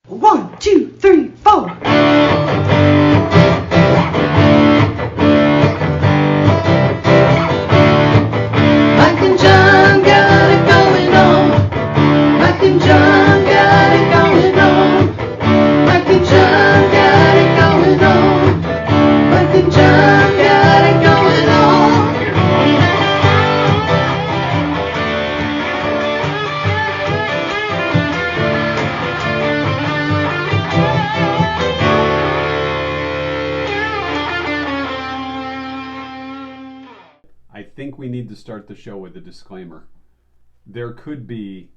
1, 2, 3, 4. Mike and John got it going on. Mike and John got it going on. Mike and John got it going on. Mike and John got it going on. I think we need to start the show with a disclaimer. There could be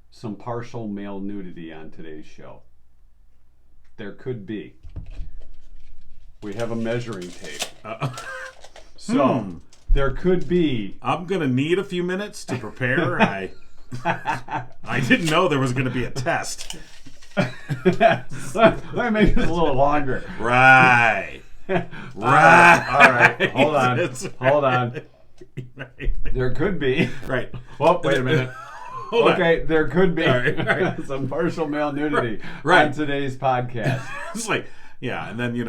some partial male nudity on today's show. There could be. We have a measuring tape. So, there could be. I'm going to need a few minutes to prepare. I didn't know there was going to be a test. Let me make this a little longer. Right. All right. Hold on. There could be. Right. Well, wait a minute. Okay, there could be All right. some partial male nudity Right. on today's podcast. It's like, yeah, and then, you're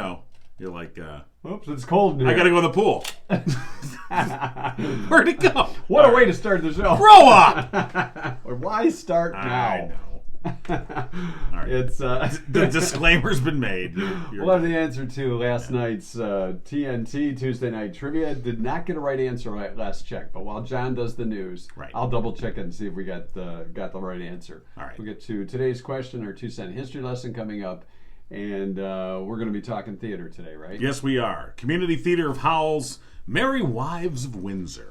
like, Oops, it's cold in here. I got to go in the pool. Where'd it go? What a way to start the show. Grow up! Why start I now? know. All right. It's The disclaimer's been made. We'll have the answer to last night's TNT Tuesday Night Trivia. Did not get a right answer last check, but while John does the news, Right. I'll double check it and see if we got the right answer. All right. We'll get to today's question, our 2-cent history lesson coming up, and we're going to be talking theater today, right? Yes, we are. Community Theater of Howell's Merry Wives of Windsor.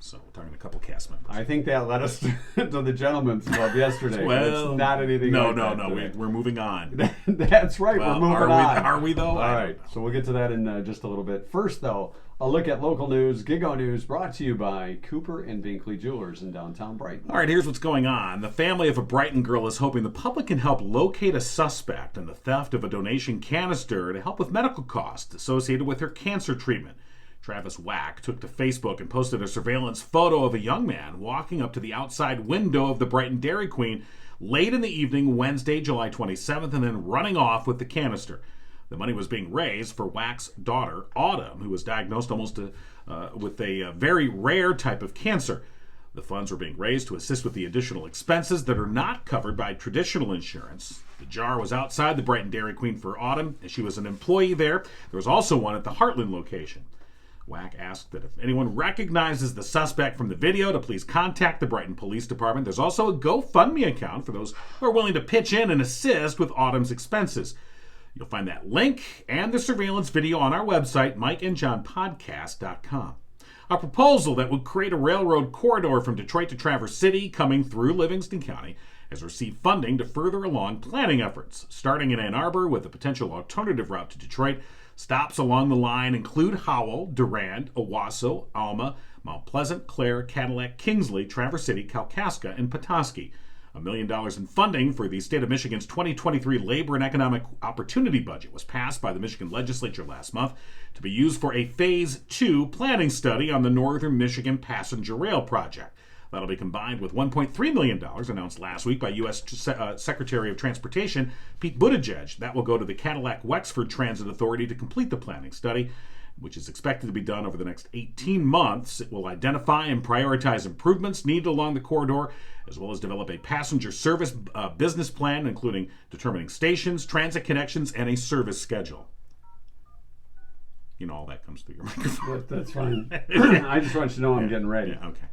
So we're talking to a couple cast members. I think that led us to the Gentleman's Club yesterday. Well, it's not anything No, like that today. we're moving on. That's right, Well, we're moving are we, on. Are we, though? All right, so we'll get to that in just a little bit. First, though, a look at local news, Gigo News, brought to you by Cooper and Binkley Jewelers in downtown Brighton. All right, here's what's going on. The family of a Brighton girl is hoping the public can help locate a suspect in the theft of a donation canister to help with medical costs associated with her cancer treatment. Travis Wack took to Facebook and posted a surveillance photo of a young man walking up to the outside window of the Brighton Dairy Queen late in the evening, Wednesday, July 27th, and then running off with the canister. The money was being raised for Wack's daughter, Autumn, who was diagnosed with a very rare type of cancer. The funds were being raised to assist with the additional expenses that are not covered by traditional insurance. The jar was outside the Brighton Dairy Queen for Autumn, and she was an employee there. There was also one at the Heartland location. Wack asked that if anyone recognizes the suspect from the video to please contact the Brighton Police Department. There's also a GoFundMe account for those who are willing to pitch in and assist with Autumn's expenses. You'll find that link and the surveillance video on our website, mikeandjohnpodcast.com. A proposal that would create a railroad corridor from Detroit to Traverse City coming through Livingston County has received funding to further along planning efforts, starting in Ann Arbor with a potential alternative route to Detroit. Stops along the line include Howell, Durand, Owasso, Alma, Mount Pleasant, Clare, Cadillac, Kingsley, Traverse City, Kalkaska, and Petoskey. $1 million in funding for the state of Michigan's 2023 Labor and Economic Opportunity Budget was passed by the Michigan legislature last month to be used for a Phase 2 planning study on the Northern Michigan Passenger Rail Project. That'll be combined with $1.3 million announced last week by U.S. Secretary of Transportation Pete Buttigieg. That will go to the Cadillac Wexford Transit Authority to complete the planning study, which is expected to be done over the next 18 months. It will identify and prioritize improvements needed along the corridor, as well as develop a passenger service business plan, including determining stations, transit connections, and a service schedule. All that comes through your microphone. That's fine. I just want you to know I'm getting ready. Yeah, okay.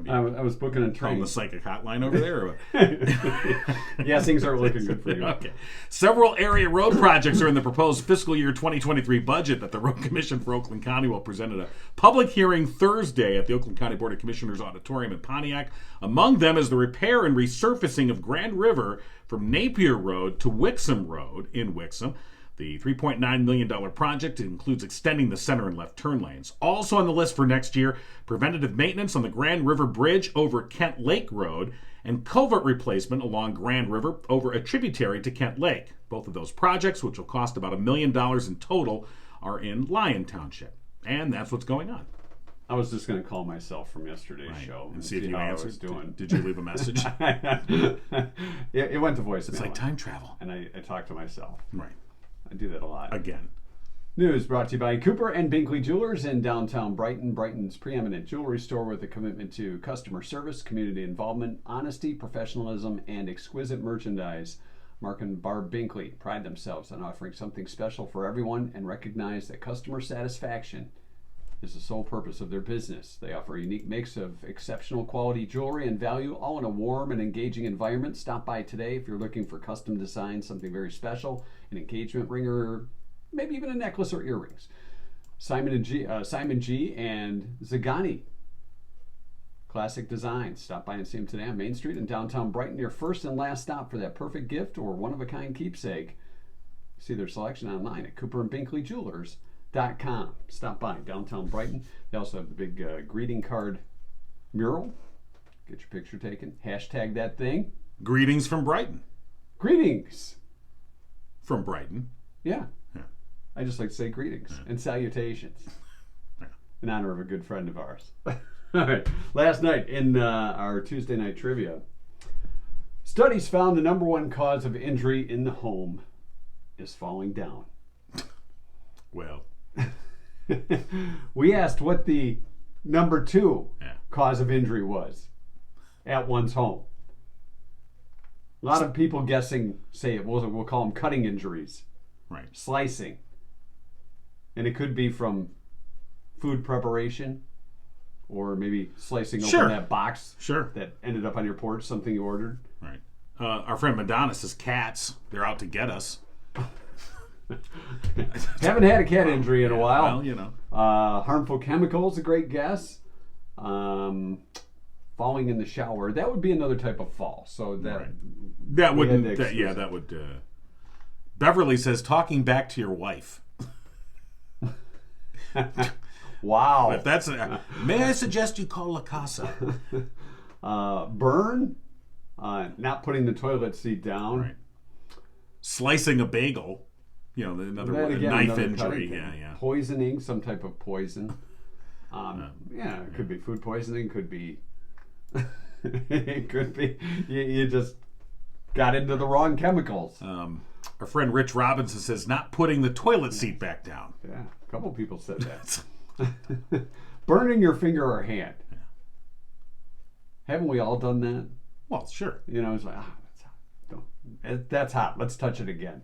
I was booking a train. On the psychic hotline over there? Or what? Yeah, things are looking good for you. Okay. Several area road projects are in the proposed fiscal year 2023 budget that the Road Commission for Oakland County will present at a public hearing Thursday at the Oakland County Board of Commissioners Auditorium in Pontiac. Among them is the repair and resurfacing of Grand River from Napier Road to Wixom Road in Wixom. The $3.9 million project includes extending the center and left turn lanes. Also on the list for next year, preventative maintenance on the Grand River Bridge over Kent Lake Road and culvert replacement along Grand River over a tributary to Kent Lake. Both of those projects, which will cost about $1 million in total, are in Lyon Township. And that's what's going on. I was just going to call myself from yesterday's Right. show And see if you how I answered. was doing. Did you leave a message? It went to voicemail. It's like time travel. And I talked to myself. Right. I do that a lot. Again. News brought to you by Cooper and Binkley Jewelers in downtown Brighton. Brighton's preeminent jewelry store with a commitment to customer service, community involvement, honesty, professionalism, and exquisite merchandise. Mark and Barb Binkley pride themselves on offering something special for everyone and recognize that customer satisfaction is the sole purpose of their business. They offer a unique mix of exceptional quality jewelry and value, all in a warm and engaging environment. Stop by today if you're looking for custom design, something very special, an engagement ring, or maybe even a necklace or earrings. Simon G and Zagani Classic Designs. Stop by and see them today on Main Street in downtown Brighton, your first and last stop for that perfect gift or one-of-a-kind keepsake. See their selection online at cooperandbinkleyjewelers.com. Stop by downtown Brighton. They also have the big greeting card mural. Get your picture taken. Hashtag that thing. Greetings from Brighton. Greetings. From Brighton. Yeah. Yeah. I just like to say greetings and salutations in honor of a good friend of ours. All right. Last night in our Tuesday night trivia, studies found the number one cause of injury in the home is falling down. Well. We asked what the number two Yeah. cause of injury was at one's home. A lot of people guessing say it. We'll call them cutting injuries. Right. Slicing. And it could be from food preparation or maybe slicing Sure. open that box Sure. that ended up on your porch, something you ordered. Right. Our friend Madonna says cats. They're out to get us. Haven't had a cat injury in a while. Well, you know. Harmful chemicals, a great guess. Falling in the shower. That would be another type of fall. So that Right. That we had wouldn't. to That, excuse yeah, it. that would. Beverly says talking back to your wife. Wow. If that's may I suggest you call La Casa? Burn. Not putting the toilet seat down. Right. Slicing a bagel. You know, another That again, knife another injury. cutting Yeah, thing. yeah. Poisoning, some type of poison. Yeah, it could be food poisoning. Could be. It could be. You just got into the wrong chemicals. Our friend Rich Robinson says not putting the toilet seat back down. Yeah, a couple people said that. Burning your finger or hand. Haven't we all done that? Well, sure. You know, it's like, that's hot. That's hot. Let's touch it again.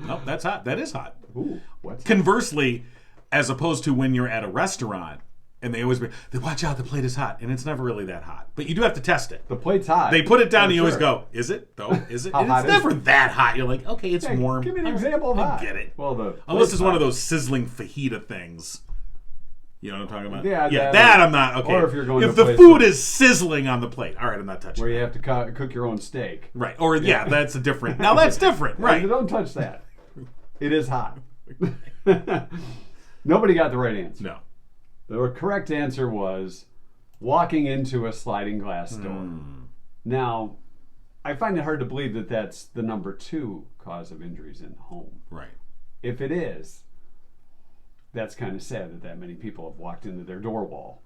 Nope, that's hot. That is hot. Ooh, what's Conversely, as opposed to when you're at a restaurant and they always be, watch out, the plate is hot, and it's never really that hot. But you do have to test it. the plate's hot? They put it down, For and you always sure. go, "Is it though? Is it?" How And hot it's is never it? that hot. You're like, "Okay, it's Hey, warm." Give me an All right, example of hot. I get it. Well, Unless it's one hot. of those sizzling fajita things. You know what I'm talking about? Yeah, that I'm not. Okay. or if you're going if to the places- food is sizzling on the plate, all right, I'm not touching. where it. you have to cook your own steak. Right. Or yeah, that's a different. Now that's different. You Right. don't touch that. It is hot. Nobody got the right answer. No. The correct answer was walking into a sliding glass door. Now, I find it hard to believe that that's the number two cause of injuries in the home. Right. If it is, that's kind of sad that many people have walked into their door wall.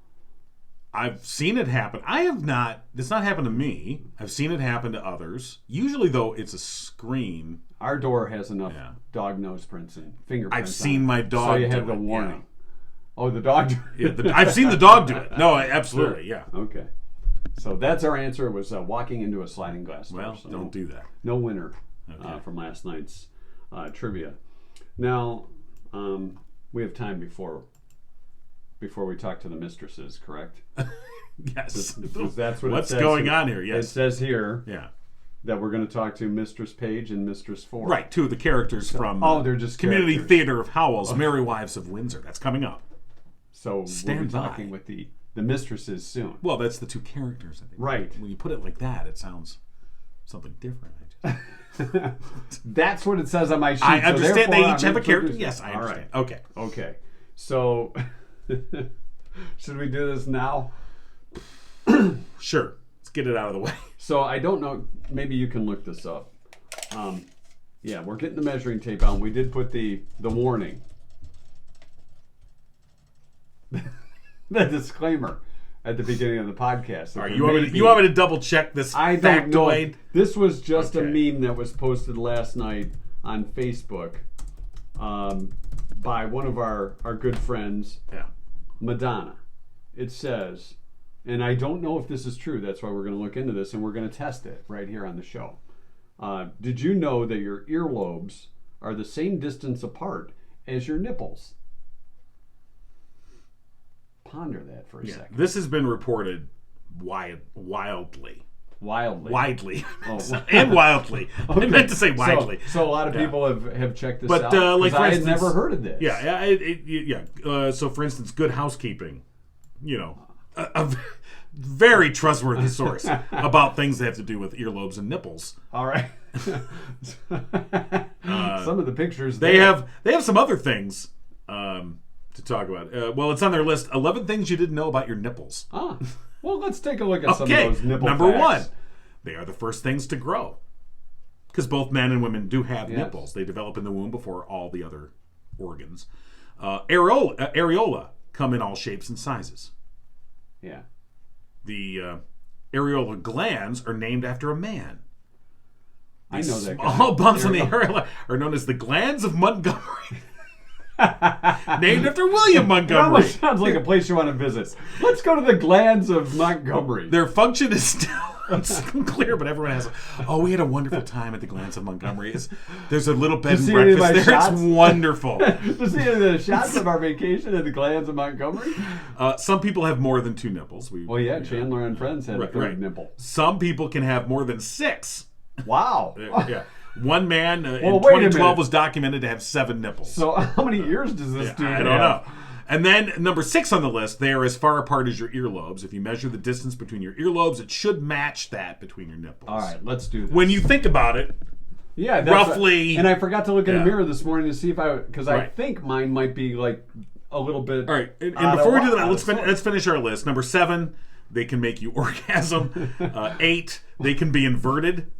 I've seen it happen. I have not. It's not happened to me. I've seen it happen to others. Usually, though, it's a screen. Our door has enough Yeah. dog nose prints and fingerprints. I've seen my dog So you do have the it, warning. Oh, the dog. Yeah, I've seen the dog do it. No, absolutely, yeah. Okay. So that's our answer. It was walking into a sliding glass door. Well, So don't do that. no winner Okay. from last night's trivia. Now, we have time before we talk to the mistresses, correct? Yes. Because that's what it What's says going here. on here? It Yes. says here Yeah. that we're going to talk to Mistress Page and Mistress Ford. Right. Two of the characters from they're just Community characters. Theater of Howell's Merry Wives of Windsor. That's coming up. So Stand we'll be by. talking with the mistresses soon. Well, that's the two characters. I think. Right. When you put it like that, it sounds something different. That's what it says on my sheet. I so understand therefore they I'm each have a character. introducing- Yes, I All understand. right. Okay. Okay. So, should we do this now? Sure. Let's get it out of the way. So I don't know. Maybe you can look this up. Yeah, we're getting the measuring tape out. We did put the warning. the disclaimer at the beginning of the podcast. All right, you want me to double check this factoid? This was just a meme that was posted last night on Facebook by one of our good friends, Madonna. It says, and I don't know if this is true, that's why we're going to look into this, and we're going to test it right here on the show. Did you know that your earlobes are the same distance apart as your nipples? Ponder that for a second. This has been reported wildly. Widely. Oh. And wildly. Okay. I meant to say widely. So a lot of people have checked this out. But like, for I instance, had never heard of this. So for instance, Good Housekeeping, a very trustworthy source about things that have to do with earlobes and nipples. All right. Some of the pictures they have some other things to talk about. Well, it's on their list. 11 things you didn't know about your nipples. Well, let's take a look at some of those nipple Number facts. 1, they are the first things to grow. Because both men and women do have nipples. They develop in the womb before all the other organs. Areola come in all shapes and sizes. Yeah. The areola glands are named after a man. I know that guy. Small bumps on the areola are known as the glands of Montgomery. Named after William Montgomery. It almost sounds like a place you want to visit. Let's go to the glands of Montgomery. Their function is still unclear, but everyone has. We had a wonderful time at the glands of Montgomery. There's a little bed and breakfast there. It's wonderful. To see the shots of our vacation at the glands of Montgomery. Some people have more than 2 nipples. Chandler and Friends had a third nipple. Some people can have more than 6. Wow. Yeah. One man in 2012 was documented to have 7 nipples. So how many ears does this dude have? I don't know. And then number 6 on the list, they are as far apart as your earlobes. If you measure the distance between your earlobes, it should match that between your nipples. All right, let's do this. When you think about it, roughly. And I forgot to look in the mirror this morning to see if I think mine might be like a little bit. All right, and before we do that, let's finish our list. Number 7, they can make you orgasm. 8, they can be inverted.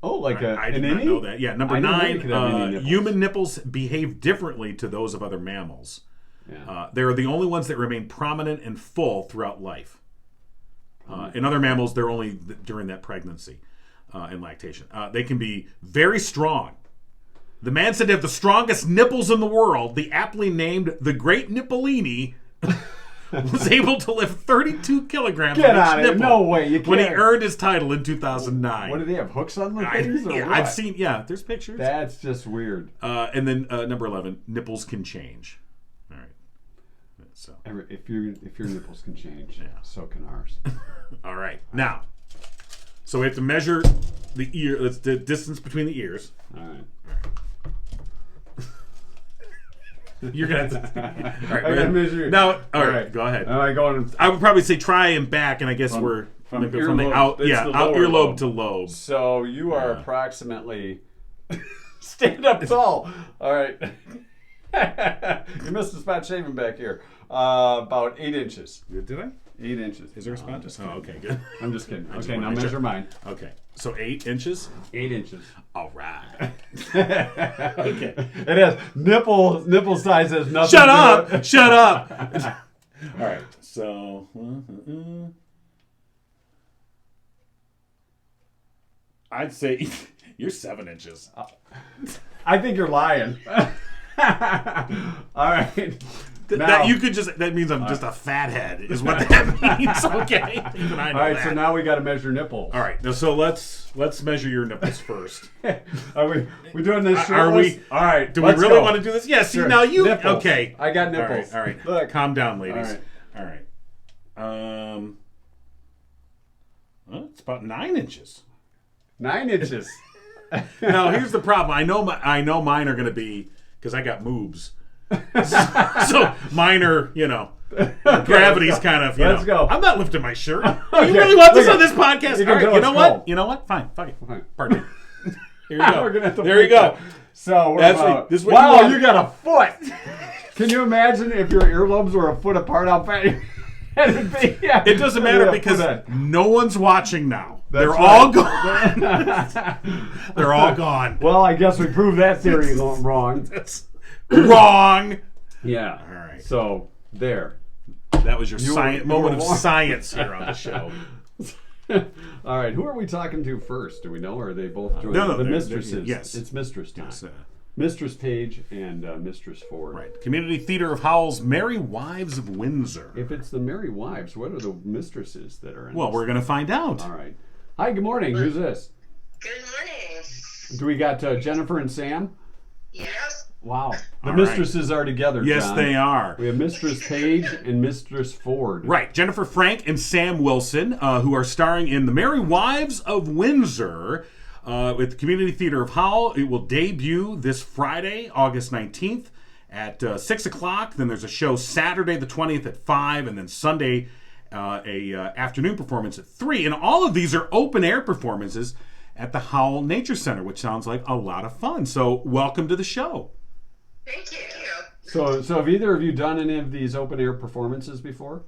Oh, like I did not know that. Yeah, number 9, human nipples behave differently to those of other mammals. Yeah. They are the only ones that remain prominent and full throughout life. In other mammals, they're only during that pregnancy and lactation. They can be very strong. The man said to have the strongest nipples in the world, the aptly named the Great Nippolini, was able to lift 32 kilograms Get of each out of nipple here. No way. You can't. When he earned his title in 2009. What do they have, hooks on the things? I've seen, there's pictures. That's just weird. And then number 11, nipples can change. All right. So if your nipples can change, so can ours. All right. Now, so we have to measure the ear. That's the distance between the ears. All right. You're gonna have to. All right. I gotta measure. Now, all right. Go ahead. Am I going? I would probably say try and back, and I guess we're from the out earlobe to lobe. So you are approximately stand up tall. All right. You missed a spot shaving back here. About 8 inches. Did I? 8 inches. Is there a spot? Okay, good. I'm just kidding. Okay, now measure mine. Okay, so 8 inches? 8 inches. All right. Okay. It has nipple size has nothing Shut to up! do with it. Shut up! All right, so... I'd say you're 7 inches. I think you're lying. All right. That means I'm just a fathead, is what that means. Okay. Even I know all right, that. so now we got to measure nipples. All right, now so let's measure your nipples first. Are we doing this? Are we? All right. Do we really want to do this? Yeah. See, sure. now you. Nipples. Okay. I got nipples. All right. Look. Calm down, ladies. All right. Well, it's about 9 inches. 9 inches. Now here's the problem. I know mine are going to be because I got moobs. So mine are, gravity's kind of, Let's go. I'm not lifting my shirt. Okay. You really want this on this podcast? All right, you know what? Fine. Fuck it. Fine. Pardon me. Here you go. We're gonna have to there you go. So we're This what wow, you you got a foot. Can you imagine if your earlobes were a foot apart? How fat it'd be? Yeah. It doesn't matter because no one's watching now. They're right. all gone. They're all gone. Well, I guess we proved that theory wrong. That's wrong. Yeah. All right. So there. that was your You moment of were warned. science here on the show. All right, who are we talking to first? Do we know, or are they both joining? No, the they're- mistresses. yes. It's mistress time. It's, Mistress Page and Mistress Ford. right. Community Theater of Howell's Merry Wives of Windsor. If it's the Merry Wives, what are the mistresses that are in Well, this? we're going to find out. All right. Hi, good morning. Who's this? Good morning. Do we got Jennifer and Sam? Yes. Wow. The All mistresses are together, Yes, John. they are. We have Mistress Page and Mistress Ford. Right, Jennifer Frank and Sam Wilson, who are starring in The Merry Wives of Windsor at the Community Theater of Howell. It will debut this Friday, August 19th at 6 o'clock. Then there's a show Saturday the 20th at 5, and then Sunday a afternoon performance at 3. And all of these are open-air performances at the Howell Nature Center, which sounds like a lot of fun. So welcome to the show. Thank you. So have either of you done any of these open-air performances before?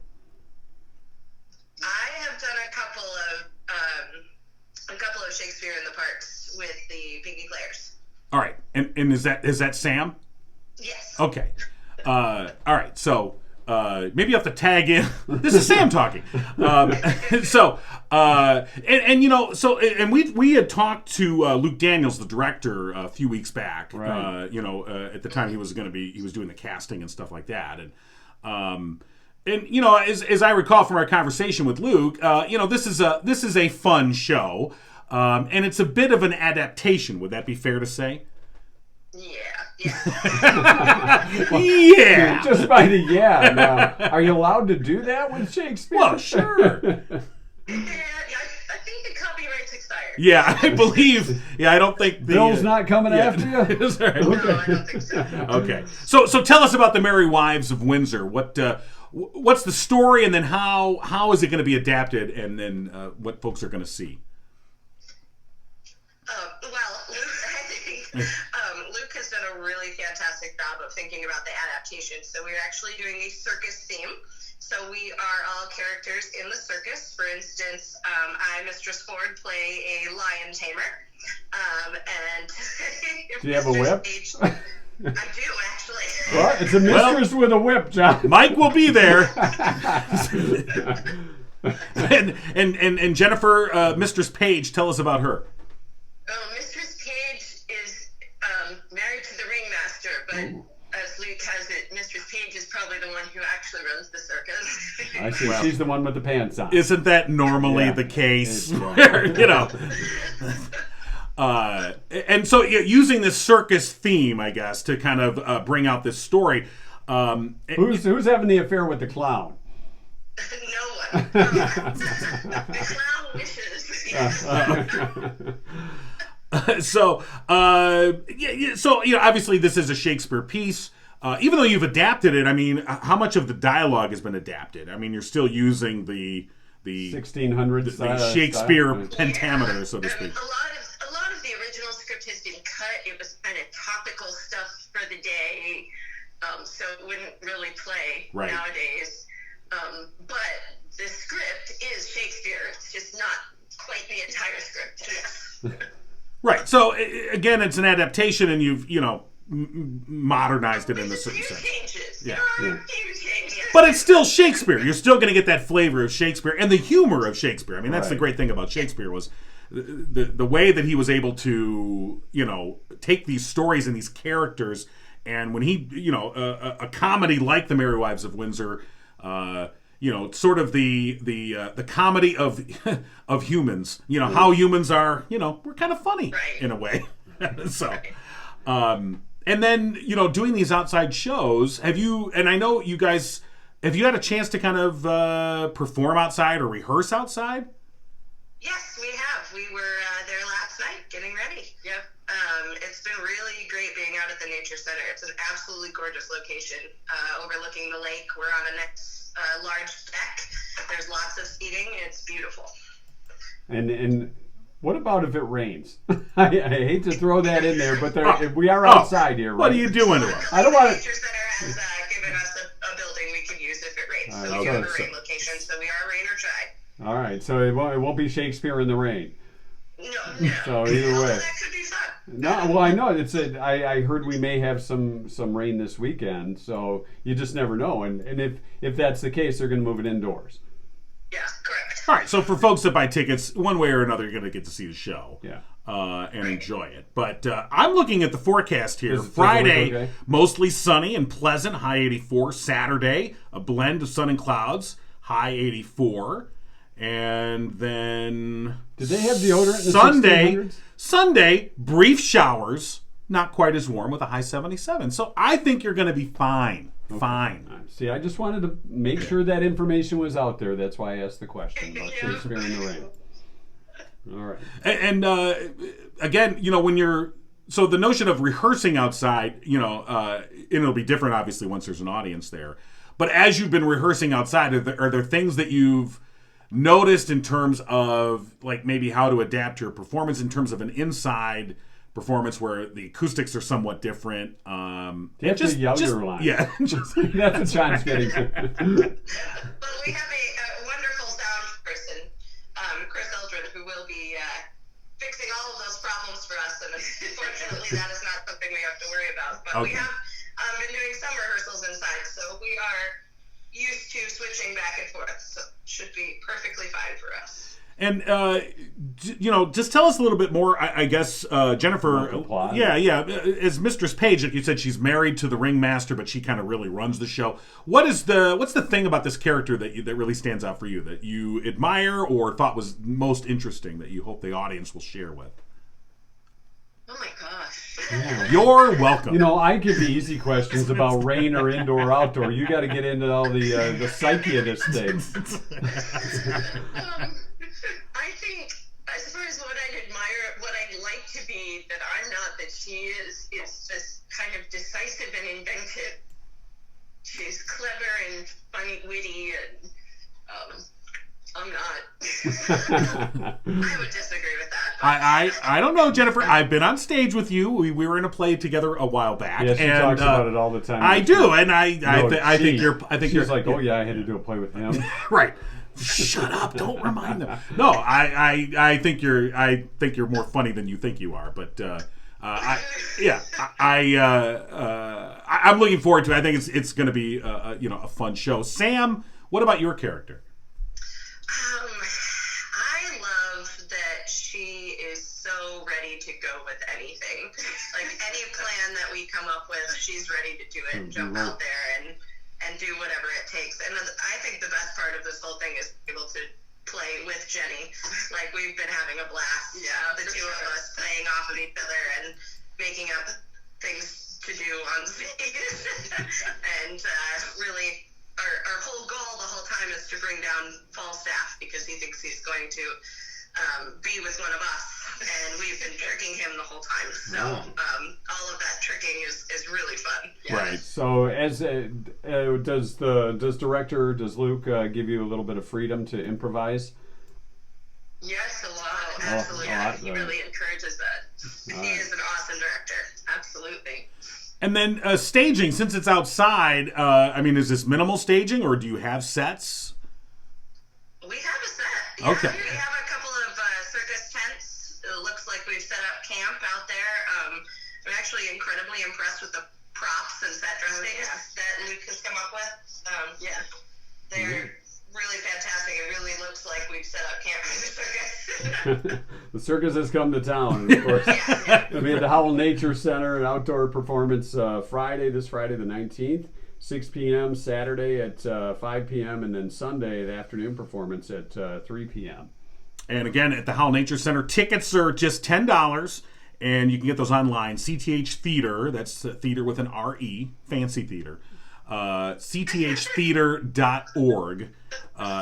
I have done a couple of Shakespeare in the Parks with the Pinky Clares. All right, and is that Sam? Yes. Okay. All right. So maybe you have to tag in. This is Sam talking. And we had talked to Luke Daniels, the director, a few weeks back. Right. At the time he was doing the casting and stuff like that, and as I recall from our conversation with Luke, this is a fun show, and it's a bit of an adaptation. Would that be fair to say? Yeah. Yeah. Just by the now. Are you allowed to do that with Shakespeare? Well, sure. I think the copyright's expired. Yeah, I believe. Yeah, I don't think the Bill's not coming after you? Is there- No, I don't think so. Okay, so tell us about the Merry Wives of Windsor. What's the story, and then how is it going to be adapted, and then what folks are going to see? Luke has done a really fantastic job of thinking about the adaptation. So we're actually doing a circus theme. So we are all characters in the circus. For instance, I, Mistress Ford, play a lion tamer. And Do you have a whip? I do, actually. Well, it's a mistress with a whip, John. Mike will be there. and Jennifer, Mistress Page, tell us about her. Mistress Page is married to the ringmaster, but as Luke has it, Mistress Page is probably the one who actually runs the circus. I see. She's the one with the pants on. Isn't that normally Yeah. the case? It's, And so using this circus theme, I guess, to kind of bring out this story. Who's having the affair with the clown? No one. The clown wishes. So obviously this is a Shakespeare piece. Even though you've adapted it, I mean, how much of the dialogue has been adapted? I mean, you're still using the 1600s the Shakespeare style. pentameter, so to speak. A lot of the original script has been cut. It was kind of topical stuff for the day, so it wouldn't really play Right. nowadays. But the script is Shakespeare. It's just not quite the entire script. Yes. Right. So again, it's an adaptation, and you've modernized it in a There's a certain few sense. changes. Yeah. There are a few changes. But it's still Shakespeare. You're still going to get that flavor of Shakespeare and the humor of Shakespeare. I mean, that's the Right. great thing about Shakespeare was the way that he was able to, take these stories and these characters, and when he, a comedy like The Merry Wives of Windsor, sort of the comedy of of humans. How humans are. We're kind of funny Right. in a way. So. And then, doing these outside shows, and I know you guys, have you had a chance to kind of perform outside or rehearse outside? Yes, we have. We were there last night getting ready. Yep. It's been really great being out at the Nature Center. It's an absolutely gorgeous location overlooking the lake. We're on a nice large deck. There's lots of seating. It's beautiful. And what about if it rains? I hate to throw that in there, but we are outside here, right? What are you doing to us? I don't want The to. Nature Center has given us a building we can use if it rains. All So right, we have a so- rain location, so we are rain or shine. All right, so it won't be Shakespeare in the rain. No. So either way. That could be fun. No, well, I know I heard we may have some rain this weekend, so you just never know. And if that's the case, they're going to move it indoors. Yeah, correct. All right, so for folks that buy tickets, one way or another, you're going to get to see the show. Yeah. And enjoy it. But I'm looking at the forecast here. Does it Friday, look okay? mostly sunny and pleasant, high 84. Saturday, a blend of sun and clouds, high 84. And then Did they have deodorant in the 1600s? Sunday, brief showers, not quite as warm with a high 77. So I think you're going to be fine. Okay. Fine. See, I just wanted to make sure that information was out there. That's why I asked the question about Shakespeare in the rain. All right. And again, when you're... So the notion of rehearsing outside, and it'll be different, obviously, once there's an audience there. But as you've been rehearsing outside, are there things that you've noticed in terms of, like, maybe how to adapt your performance in terms of an inside performance where the acoustics are somewhat different? You have to yell your line. Yeah. That's what John's getting to. But we have a wonderful sound person, Chris Eldred, who will be fixing all of those problems for us. And unfortunately, that is not something we have to worry about. But we have been doing some rehearsals inside, so we are used to switching back and forth. So it should be perfectly fine for us. And, just tell us a little bit more, I guess, Jennifer. Yeah. As Mistress Page, like you said, she's married to the ringmaster, but she kind of really runs the show. What's the thing about this character that really stands out for you, that you admire or thought was most interesting, that you hope the audience will share with? Oh my gosh. Yeah. You're welcome. I give the easy questions about rain or indoor or outdoor. You got to get into all the psyche of this thing. I think, as far as what I'd admire, what I'd like to be that I'm not, that she is just kind of decisive and inventive. She's clever and funny, witty, and I'm not. I would disagree with that. I don't know, Jennifer. I've been on stage with you. We were in a play together a while back. Yeah, she talks about it all the time. I do, and I think you're. She's like, oh yeah, I had to do a play with him. Right. Shut up! Don't remind them. No, I think you're more funny than you think you are. But I'm looking forward to it. I think it's going to be a fun show. Sam, what about your character? I love that she is so ready to go with anything. Like any plan that we come up with, she's ready to do it and jump out there and do whatever it takes. And I think the best part of this whole thing is able to play with Jenny. Like, we've been having a blast. Yeah, the two of us playing off of each other and making up things to do on stage. And really, our whole goal the whole time is to bring down Falstaff, because he thinks he's going to be with one of us. And we've been tricking him the whole time. So all of that tricking is really fun. Yeah. Right. So does Luke give you a little bit of freedom to improvise? Yes, a lot. Absolutely. He really encourages that. He is an awesome director. Absolutely. And then staging, since it's outside, is this minimal staging, or do you have sets? We have a set. Yeah. Okay. We have a couple of circus tents. It looks like we've set up camp out there. I'm actually incredibly impressed with the props and set dressings that Luke has come up with. They're really fantastic. It really looks like we've set up camp in the circus. The circus has come to town, of course. We had the Howell Nature Center, an outdoor performance this Friday the 19th, 6 p.m., Saturday at 5 p.m., and then Sunday, the afternoon performance at 3 p.m. And again, at the Howell Nature Center, tickets are just $10, and you can get those online. CTH Theater, that's theater with an R-E, fancy theater. cththeater.org.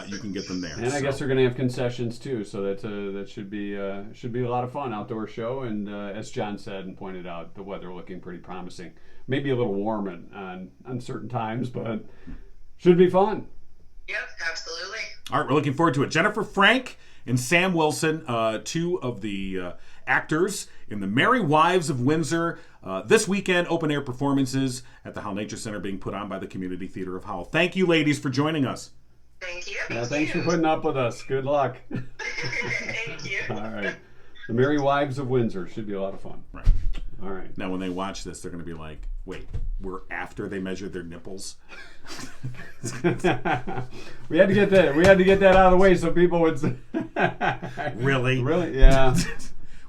You can get them there. And I guess they're going to have concessions too, so that should be a lot of fun, outdoor show. And as John said and pointed out, the weather looking pretty promising. Maybe a little warm on certain times, but should be fun. Yep, absolutely. All right, we're looking forward to it. Jennifer Frank and Sam Wilson, two of the actors in the Merry Wives of Windsor. This weekend, open-air performances at the Howell Nature Center being put on by the Community Theater of Howell. Thank you, ladies, for joining us. Thank you. Thanks for putting up with us. Good luck. Thank you. All right. The Merry Wives of Windsor should be a lot of fun. Right. All right. Now, when they watch this, they're going to be like, wait, we're after they measured their nipples? We had to get that out of the way so people would say, Really? Really? Yeah.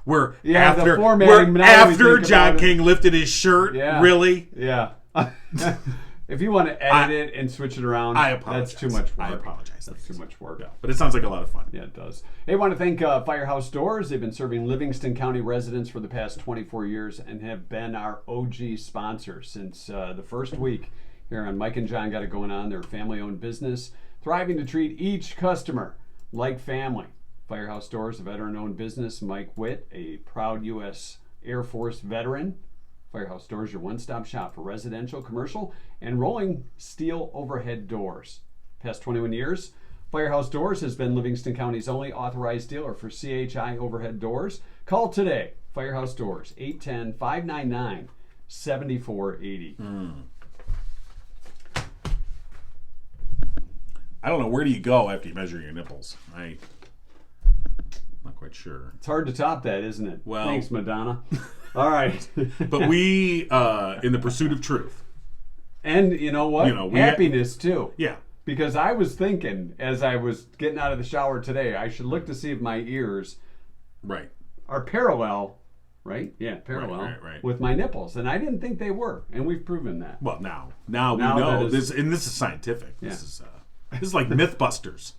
We're Yeah, the after, formatting, we're now we after think John about it. King lifted his shirt? Yeah. Really? Yeah. If you want to edit it and switch it around, I apologize. that's too much work. I apologize. That's too much work. Yeah, but it sounds like a lot of fun. Yeah, it does. Hey, I want to thank Firehouse Doors. They've been serving Livingston County residents for the past 24 years and have been our OG sponsor since the first week here on Mike and John Got It Going On. They're a family-owned business, thriving to treat each customer like family. Firehouse Doors, a veteran-owned business. Mike Witt, a proud U.S. Air Force veteran. Firehouse Doors, your one-stop shop for residential, commercial, and rolling steel overhead doors. Past 21 years, Firehouse Doors has been Livingston County's only authorized dealer for CHI overhead doors. Call today, Firehouse Doors, 810-599-7480. I don't know, where do you go after you measure your nipples? I'm not quite sure. It's hard to top that, isn't it? Well- Thanks, Madonna. All right. But we, in the pursuit of truth. And you know what? You know, happiness, too. Yeah. Because I was thinking, as I was getting out of the shower today, I should look to see if my ears Right. are parallel, right? Yeah, parallel right. with my nipples. And I didn't think they were. And we've proven that. Well, now we Now know that is- this, and this is scientific. Yeah. This is like MythBusters.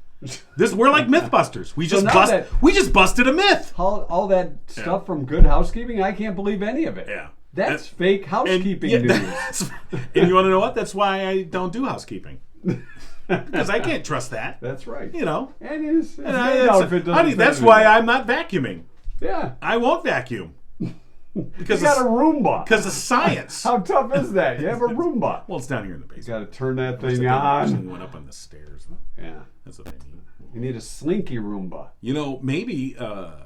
We're like MythBusters. We just now busted a myth. All that stuff from Good Housekeeping, I can't believe any of it. Yeah. That's fake housekeeping news. And you want to know what? That's why I don't do housekeeping. Because I can't trust that. That's right. You know. And his And maid outfit doesn't fit that's in why it. I'm not vacuuming. Yeah. I won't vacuum. Because You got a Roomba. Because of science. How tough is that? You have a Roomba. Well, it's down here in the You basement. got to turn that Wish thing they actually on. went up on the stairs. Yeah. That's what I need. You need a slinky Roomba. You know, maybe a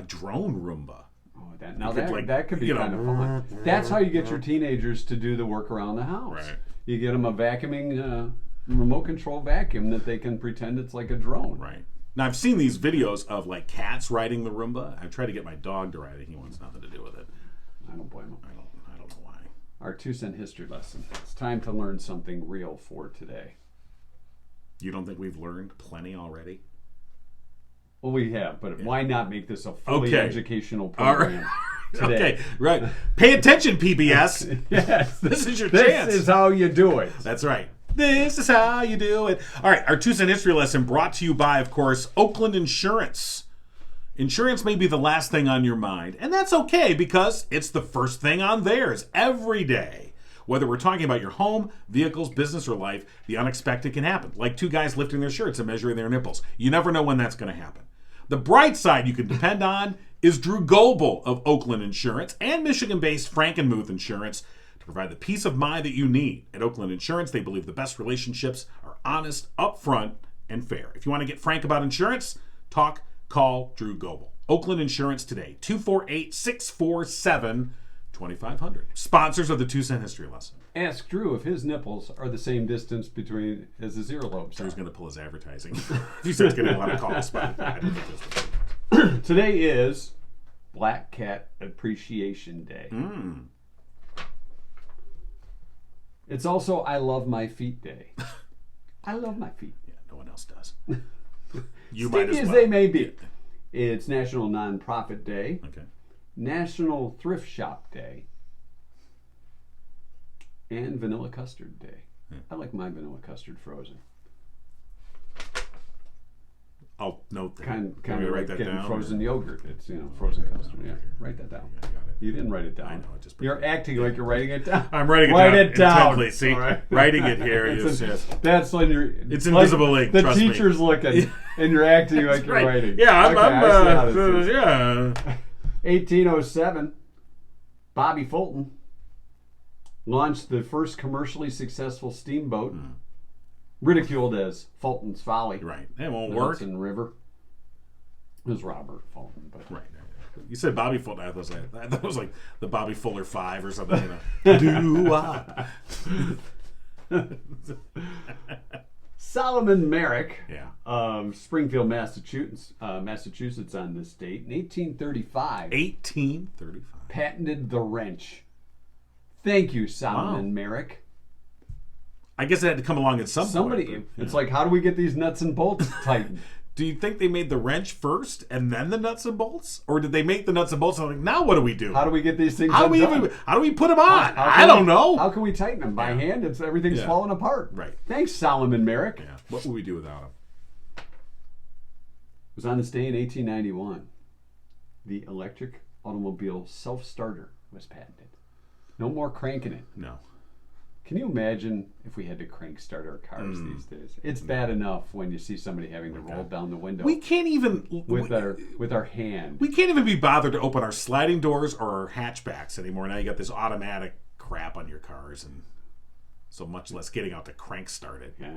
drone Roomba. Oh, that could be kind of fun. That's how you get your teenagers to do the work around the house. Right. You get them a vacuuming remote control vacuum that they can pretend it's like a drone. Right. Now, I've seen these videos of like cats riding the Roomba. I've tried to get my dog to ride it. He wants nothing to do with it. I don't blame them. I don't know why. Our 2-cent history lesson. It's time to learn something real for today. You don't think we've learned plenty already? Well, we have, but why not make this a fully educational All program right. today? Okay, right. Pay attention, PBS. Yes. This is your chance. This is how you do it. That's right. This is how you do it. All right, our 2-cent history lesson brought to you by, of course, Oakland Insurance. Insurance may be the last thing on your mind, and that's okay because it's the first thing on theirs every day. Whether we're talking about your home, vehicles, business, or life, the unexpected can happen. Like two guys lifting their shirts and measuring their nipples. You never know when that's going to happen. The bright side you can depend on is Drew Goebel of Oakland Insurance and Michigan-based Frankenmuth Insurance to provide the peace of mind that you need. At Oakland Insurance, they believe the best relationships are honest, upfront, and fair. If you want to get frank about insurance, call Drew Goebel. Oakland Insurance today, 248-647-2500. Sponsors of the 2-cent history lesson. Ask Drew if his nipples are the same distance between as his earlobes. Drew's going to pull his advertising. He starts getting a lot of calls. But I don't think this Today is Black Cat Appreciation Day. It's also I Love My Feet Day. I love my feet. Yeah, no one else does. You might Stinky as as well. they may be. It's National Nonprofit Day, Okay. National Thrift Shop Day, and Vanilla Custard Day. I like my vanilla custard frozen. I'll note that. Kind Want me of to like getting down, frozen or- yogurt. It's frozen custard. Yeah, write that down. I got it. You didn't write it down. I know, it just- You're acting like you're writing it down. I'm writing it Write down. it down. Intently. See, All right. writing it here It's is That's when you're. It's invisible ink, The trust me. teacher's looking, and you're acting like you're right. writing. Yeah, I see how this is. yeah. 1807, Bobby Fulton launched the first commercially successful steamboat, ridiculed as Fulton's Folly. Right. It won't the work. Hudson River. It was Robert Fulton, but Right. You said Bobby Fulton. I thought it was like the Bobby Fuller 5 or something. You know. Do I? Solomon Merrick Yeah. of Springfield, Massachusetts, on this date in 1835, 1835. patented the wrench. Thank you, Solomon Wow. Merrick. I guess it had to come along at some Somebody, point. it's like, how do we get these nuts and bolts tightened? Do you think they made the wrench first and then the nuts and bolts? Or did they make the nuts and bolts and like, now what do we do? How do we get these things How do undone? we put them on? How I can don't we- know. How can we tighten them? By hand? Everything's Yeah. falling apart. Right. Thanks, Solomon Merrick. Yeah. What would we do without them? It was on this day in 1891. The electric automobile self-starter was patented. No more cranking it. No. Can you imagine if we had to crank start our cars these days? It's bad enough when you see somebody having to roll down the window We can't even with our hand. we can't even be bothered to open our sliding doors or our hatchbacks anymore. Now you got this automatic crap on your cars, and so much less getting out to crank start it. Yeah.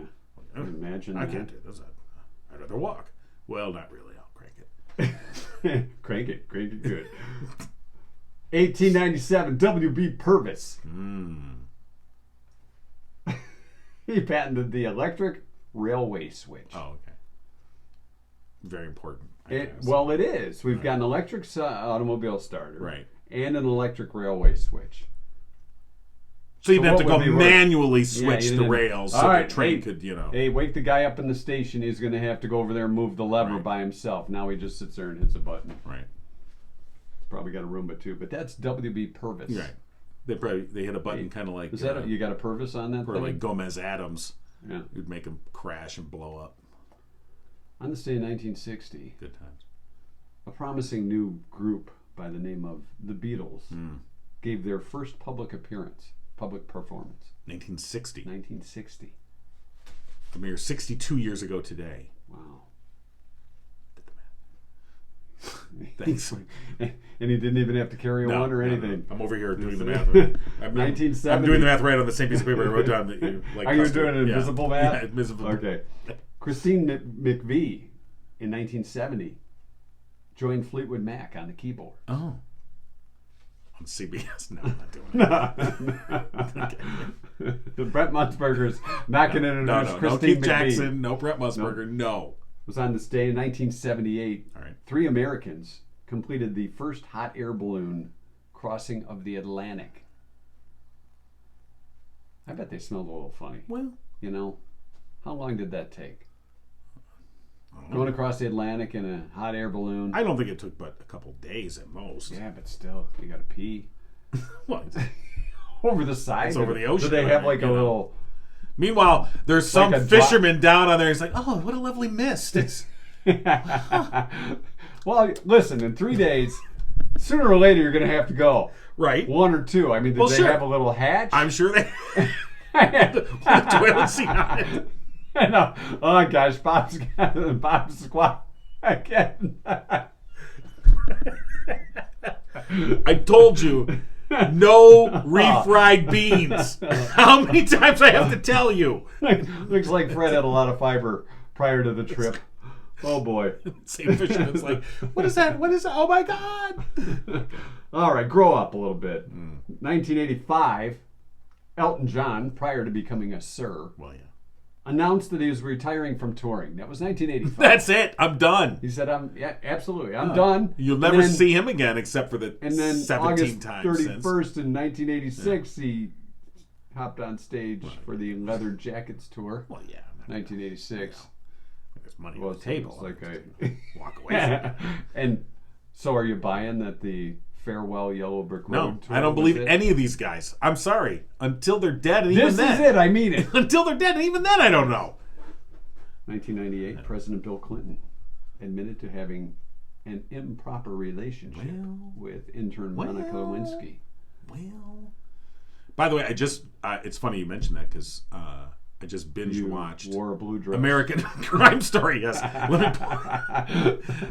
Can you imagine I that? can't do this. I'd rather walk. Well, not really. I'll crank it. Crank it good. 1897, W.B. Purvis. He patented the electric railway switch. Oh, okay. Very important. I guess. Well, it is. We've got an electric automobile starter, Right. and an electric railway switch. So you'd So have to what go would be worse? manually Yeah, switch you the didn't- rails All so right, the train hey, could, Hey, wake the guy up in the station. He's going to have to go over there and move the lever Right. by himself. Now he just sits there and hits a button. Right. Probably got a Roomba too, but that's W.B. Purvis. Right. They hit a button kind of like Is that you got a Purvis on that or thing? like Gomez Adams. Yeah. You'd make them crash and blow up. On this day in 1960, Good times. a promising new group by the name of the Beatles Hmm. gave their first public performance. 1960. 1960. A mere 62 years ago today. Wow. Did the math. Thanks. And he didn't even have to carry one or anything. I'm over here doing the math. I'm 1970. I'm doing the math right on the same piece of paper I wrote down. That you like. Are you custard. doing an Yeah. invisible math? Yeah, invisible. Okay. Christine McVie in 1970 joined Fleetwood Mac on the keyboard. Oh. On CBS? No, I'm not doing it. Brett Musburger's not going to introduce No Christine Keith McVie. Jackson, no Brett Musburger, no. Was on this day in 1978. All right. 3 Americans completed the first hot air balloon crossing of the Atlantic. I bet they smelled a little funny. Well, You know, how long did that take? I don't know. Going across the Atlantic in a hot air balloon. I don't think it took but a couple days at most. Yeah, but still, you got to pee What? over the side. It's over the ocean, Do they have right, like a you know. little? Meanwhile, there's some Like a drop- fisherman down on there. He's like, "Oh, what a lovely mist!" It's Well, listen. In 3 days, sooner or later, you're going to have to go. right. 1 or 2. I mean, did Well, they sure. have a little hatch? I'm sure they the toilet seat on it. I know. Oh gosh, Bob's squat again. I told you, no refried beans. How many times I have to tell you? Looks like Fred had a lot of fiber prior to the trip. Oh boy. Same fisherman's like, what is that? What is that? Oh my God! All right, grow up a little bit. 1985, Elton John, prior to becoming a Sir, Well, yeah. announced that he was retiring from touring. That was 1985. That's it. I'm done. He said, absolutely, I'm done. You'll And never then- see him again except for the And then 17 August times 31st since. in 1986, he hopped on stage for the Leather Jackets tour. Well, yeah. 1986. There's money Well, on the table. it's like Walk away from it. And so are you buying that the Farewell Yellow Brick Road No, tour I don't was believe it? any of these guys. I'm sorry. Until they're dead, and even This then. is it, I mean it. Until they're dead, and even then, I don't know. 1998, President Bill Clinton admitted to having an improper relationship with intern Monica Lewinsky. Well, by the way, it's funny you mentioned that because I just binge watched Wore a blue dress. American Crime Story. Yes,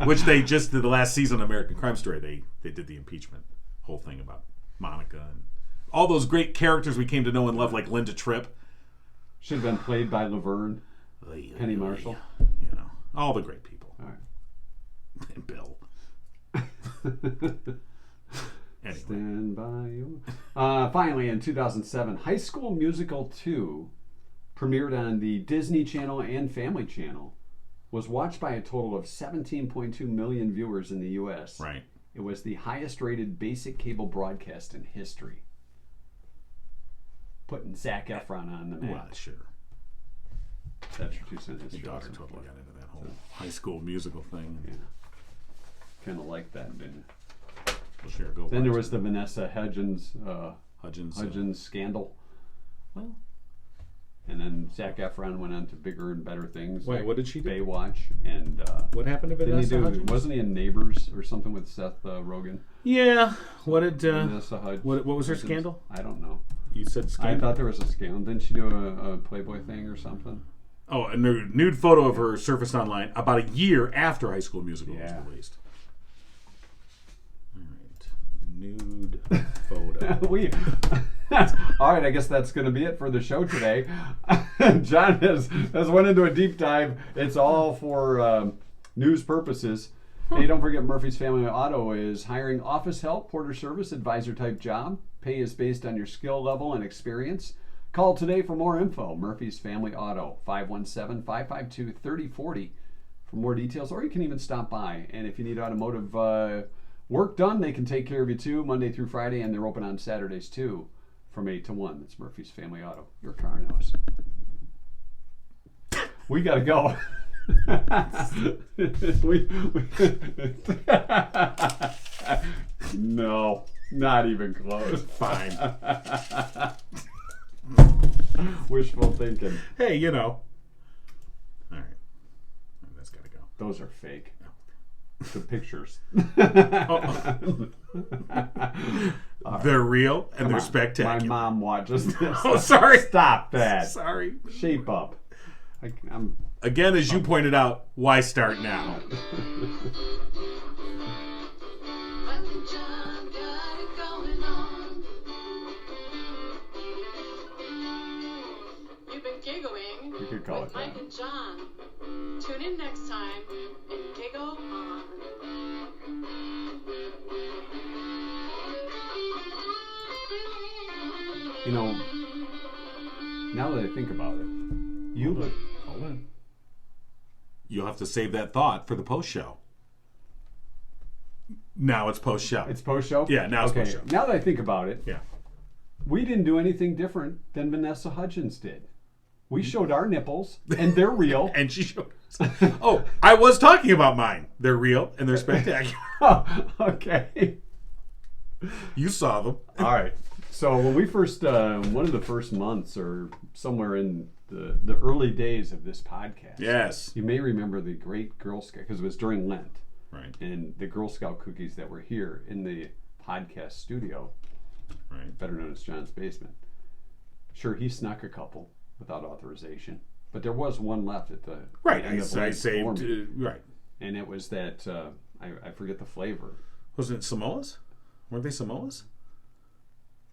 which they just did the last season of American Crime Story. They did the impeachment whole thing about Monica and all those great characters we came to know and love, like Linda Tripp, Should have been played by Laverne. Penny Marshall. You know, all the great people. All right. And Bill. Anyway. Stand by you. Finally, in 2007, High School Musical 2 premiered on the Disney Channel and Family Channel, was watched by a total of 17.2 million viewers in the U.S. Right. It was the highest rated basic cable broadcast in history. Putting Zac Efron on the map. Well, sure. That's your 2 cent history. Your daughter totally got into that whole high school musical thing. Yeah. Kind of like that, didn't you? Well, sure, go Then there watch was the Vanessa Hudgens Hudgens. scandal. Well, And then Zac Efron went on to bigger and better things. Wait, like what did she do? Baywatch. And what happened to didn't he Vanessa Hudgens? wasn't he in Neighbors or something with Seth Rogen? Yeah. What did Vanessa Hudgens. what was her Hudgens? scandal? I don't know. You said I scandal. thought there was a scandal. Didn't she do a Playboy thing or something? Oh, a nude photo of her surfaced online about a year after High School Musical was Yeah. released. All right. Nude photo. All right, I guess that's going to be it for the show today. John has went into a deep dive. It's all for news purposes. Hey, don't forget Murphy's Family Auto is hiring office help, porter service, advisor type job. Pay is based on your skill level and experience. Call today for more info. Murphy's Family Auto, 517-552-3040 for more details, or you can even stop by. And if you need automotive work done, they can take care of you too, Monday through Friday, and they're open on Saturdays too, from 8 to 1. That's Murphy's Family Auto. Your car knows. We got to go. No, not even close. Fine. Wishful thinking. Hey, you know. All right. That's got to go. Those are fake. The pictures. They're real and Come they're on. spectacular. My mom watches this. Oh, sorry. Stop that. Sorry. Shape up. I'm Again, as you pointed out, why start now? Uncle John got it going on. You've been giggling You could call with it Mike that. and John. Tune in next time and giggle on. You know, now that I think about it, you look. Hold on. You'll have to save that thought for the post show. Now it's post show. It's post show? Yeah, now it's okay. post show. Now that I think about it, Yeah. we didn't do anything different than Vanessa Hudgens did. We showed our nipples, and they're real. And she showed us. Oh, I was talking about mine. They're real and they're spectacular. Okay. You saw them. All right. So when we first, one of the first months or somewhere in the early days of this podcast, Yes. you may remember the great Girl Scout, because it was during Lent, Right. and the Girl Scout cookies that were here in the podcast studio, Right. better known as John's basement. Sure, he snuck a couple without authorization, but there was one left at the Right. end I of Lent for saved. me. Right. And it was that I forget the flavor. Wasn't it Samoas? Weren't they Samoas?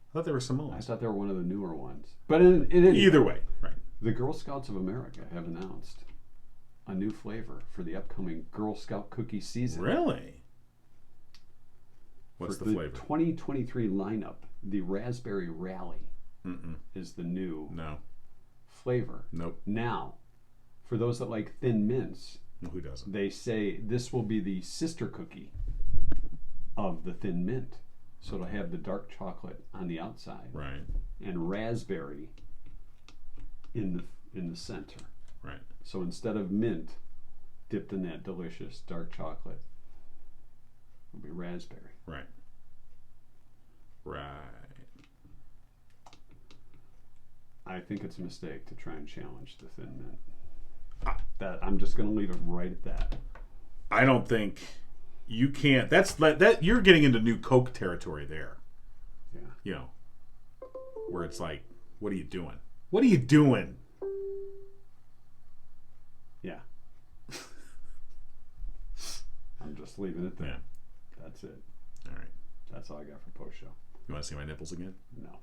I thought they were I Samoas. thought they were one of the newer ones. But Either way. Right. the Girl Scouts of America have announced a new flavor for the upcoming Girl Scout cookie season. Really? What's For the flavor? 2023 lineup, the Raspberry Rally Mm-mm. is the new No. flavor. Nope. Now, for those that like Thin Mints, Well, who doesn't? they say this will be the sister cookie of the Thin Mint. So it'll have the dark chocolate on the outside Right. and raspberry in the center. Right. So instead of mint dipped in that delicious dark chocolate, it'll be raspberry. Right. Right. I think it's a mistake to try and challenge the Thin Mint. That I'm just going to leave it right at that. I don't think you can't. That you're getting into new Coke territory there. Yeah. You know, where it's like, what are you doing? What are you doing? Yeah. I'm just leaving it there. Yeah. That's it. All right. That's all I got for post show. You want to see my nipples again? No.